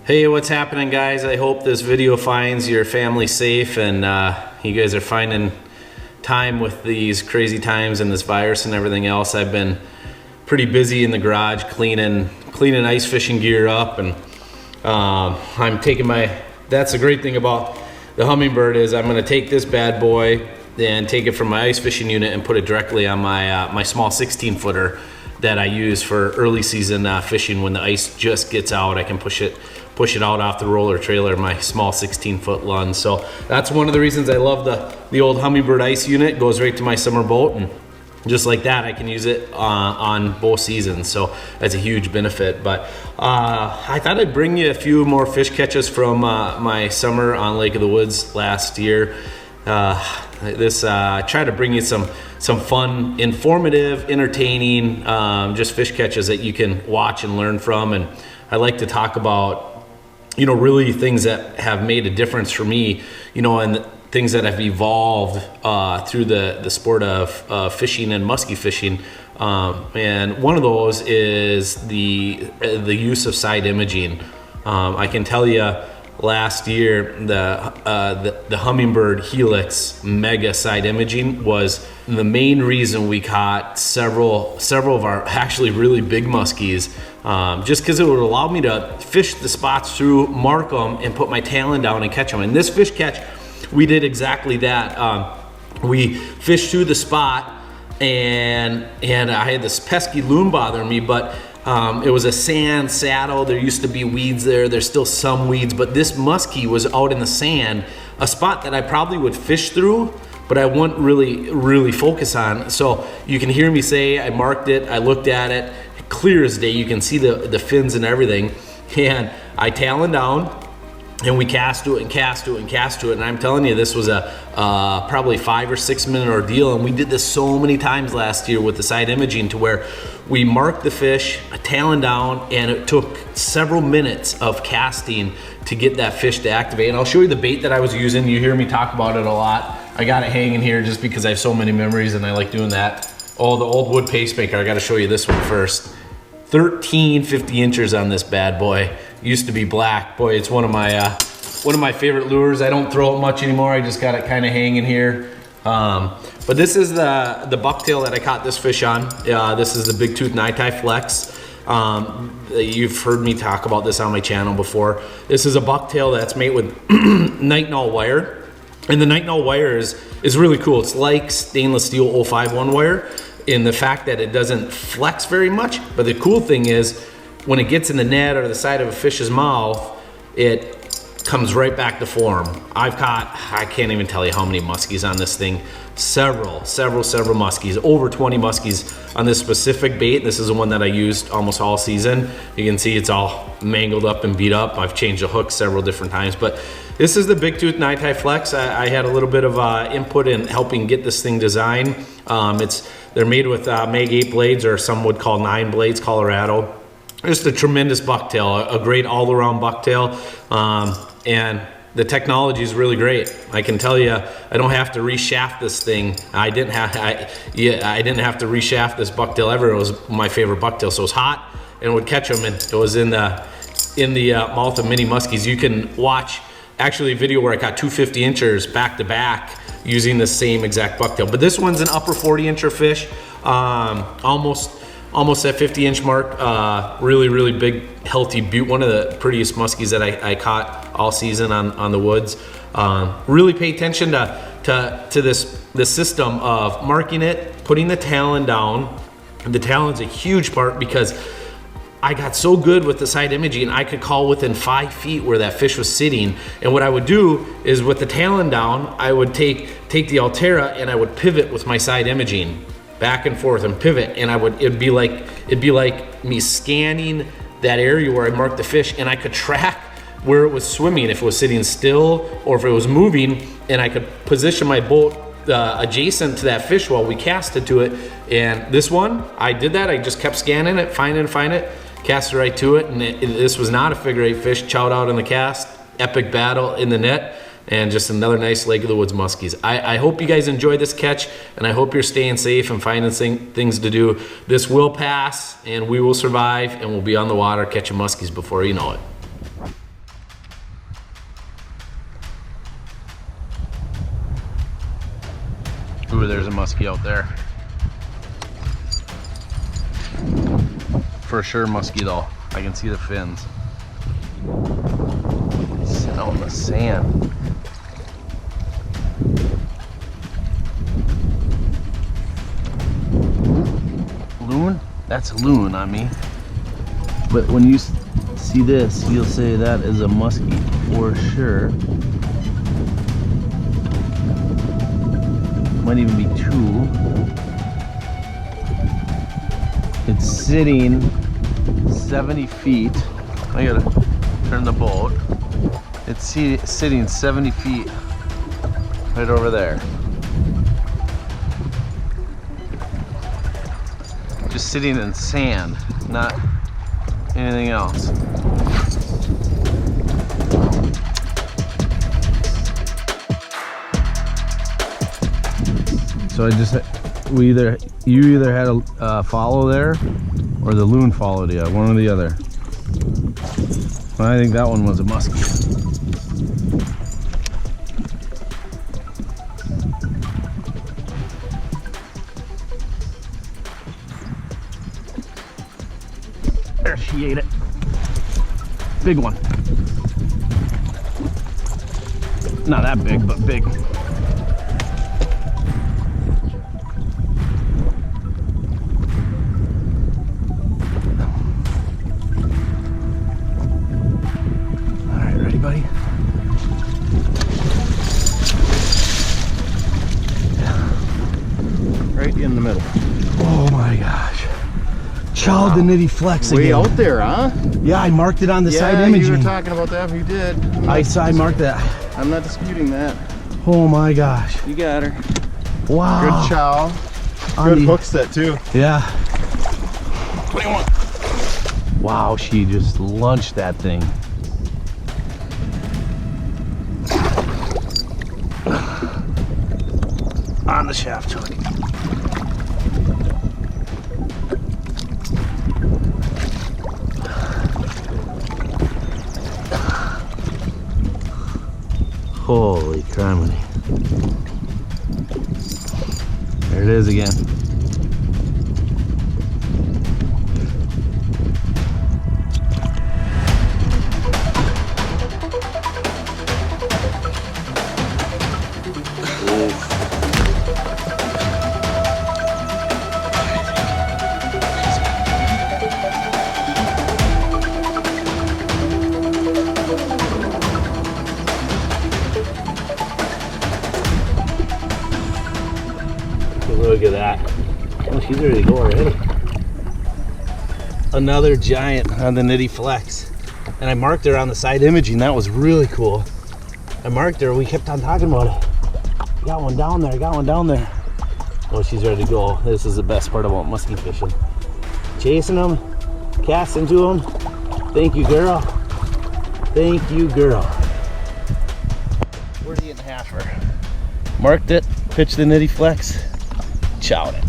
Hey, what's happening, guys? I hope this video finds your family safe and you guys are finding time with these crazy times and this virus and everything else. I've been pretty busy in the garage cleaning ice fishing gear up, and I'm taking that's the great thing about the Humminbird is I'm going to take this bad boy and take it from my ice fishing unit and put it directly on my small 16-footer that I use for early season fishing. When the ice just gets out, I can push it out off the roller trailer, my small 16-foot Lund. So that's one of the reasons I love the old Humminbird ice unit. It goes right to my summer boat, and just like that I can use it on both seasons, so that's a huge benefit. But I thought I'd bring you a few more fish catches from my summer on Lake of the Woods last year. Try to bring you some fun, informative, entertaining, just fish catches that you can watch and learn from. And I like to talk about, really things that have made a difference for me, and things that have evolved through the sport of fishing and musky fishing. And one of those is the use of side imaging. I can tell you, last year, the Humminbird Helix Mega side imaging was the main reason we caught several of our actually really big muskies, just because it would allow me to fish the spots through, mark them, and put my Talon down and catch them. And this fish catch, we did exactly that. We fished through the spot, and I had this pesky loon bothering me, but it was a sand saddle. There used to be weeds there. There's still some weeds, but this muskie was out in the sand, a spot that I probably would fish through, but I wouldn't really focus on. So you can hear me say, I marked it, I looked at it, clear as day. You can see the fins and everything. And I Talon down, and we cast to it and cast to it and cast to it. And I'm telling you, this was a probably 5 or 6 minute ordeal. And we did this so many times last year with the side imaging, to where we marked the fish, a Talon down, and it took several minutes of casting to get that fish to activate. And I'll show you the bait that I was using. You hear me talk about it a lot. I got it hanging here just because I have so many memories and I like doing that. Oh, the old wood pacemaker. I got to show you this one first. 13 50 inchers on this bad boy. Used to be black. Boy, it's one of my favorite lures. I don't throw it much anymore. I just got it kind of hanging here. But this is the bucktail that I caught this fish on. This is the big tooth NiTi Flexx. You've heard me talk about this on my channel before. This is a bucktail that's made with nitinol wire. And the nitinol wire is really cool. It's like stainless steel 051 wire in the fact that it doesn't flex very much. But the cool thing is, when it gets in the net or the side of a fish's mouth, it comes right back to form. I've caught, I can't even tell you how many muskies on this thing. Several muskies, over 20 muskies on this specific bait. This is the one that I used almost all season. You can see it's all mangled up and beat up. I've changed the hook several different times, but this is the big tooth NiTi Flexx. I had a little bit of input in helping get this thing designed. They're made with Mag 8 blades, or some would call 9 blades, Colorado. Just a tremendous bucktail, a great all-around bucktail, and the technology is really great. I can tell you, I don't have to reshaft this thing. I didn't have to reshaft this bucktail ever. It was my favorite bucktail. So it was hot, and it would catch them, and it was in the mouth of mini muskies. You can watch actually a video where I caught 2 50 inchers back to back using the same exact bucktail. But this one's an upper 40 incher fish, almost that 50 inch mark. Really big, healthy butte. One of the prettiest muskies that I caught all season on the woods. Really pay attention to this system of marking it, putting the Talon down. The Talon's a huge part, because I got so good with the side imaging, I could call within 5 feet where that fish was sitting. And what I would do is, with the Talon down, I would take the Altera and I would pivot with my side imaging, back and forth and pivot, and it'd be like me scanning that area where I marked the fish, and I could track where it was swimming, if it was sitting still or if it was moving, and I could position my boat adjacent to that fish while we casted to it. And this one, I did that. I just kept scanning it, find it, cast it right to it, and this was not a figure 8 fish. Chowed out in the cast, epic battle in the net, and just another nice Lake of the Woods muskies. I hope you guys enjoyed this catch, and I hope you're staying safe and finding things to do. This will pass, and we will survive, and we'll be on the water catching muskies before you know it. Ooh, there's a muskie out there. For sure muskie though. I can see the fins. Sit out in the sand. Loon? That's a loon on me. But when you see this, you'll say that is a muskie for sure. Might even be two. It's sitting 70 feet. I gotta turn the boat. It's sitting 70 feet right over there. Just sitting in sand, not anything else. So you either had a follow there, or the loon followed you, one or the other. I think that one was a muskie. There, she ate it. Big one. Not that big, but big. In the middle. Oh my gosh. Chowed the NiTi Flexx again. Way out there, huh? Yeah, I marked it on the side imaging. You were talking about that. You did. I marked that. I'm not disputing that. Oh my gosh. You got her. Wow. Good chow. Good hook set too. Yeah. 21. Wow, she just launched that thing. On the shaft hook. Holy criminy. There it is again. Look at that. Oh, she's ready to go already. Another giant on the NiTi Flexx. And I marked her on the side imaging. That was really cool. I marked her. We kept on talking about it. Got one down there. Got one down there. Oh, she's ready to go. This is the best part about musky fishing. Chasing them, casting to them. Thank you, girl. Thank you, girl. 40.5. Marked it. Pitched the NiTi Flexx. Chowed it.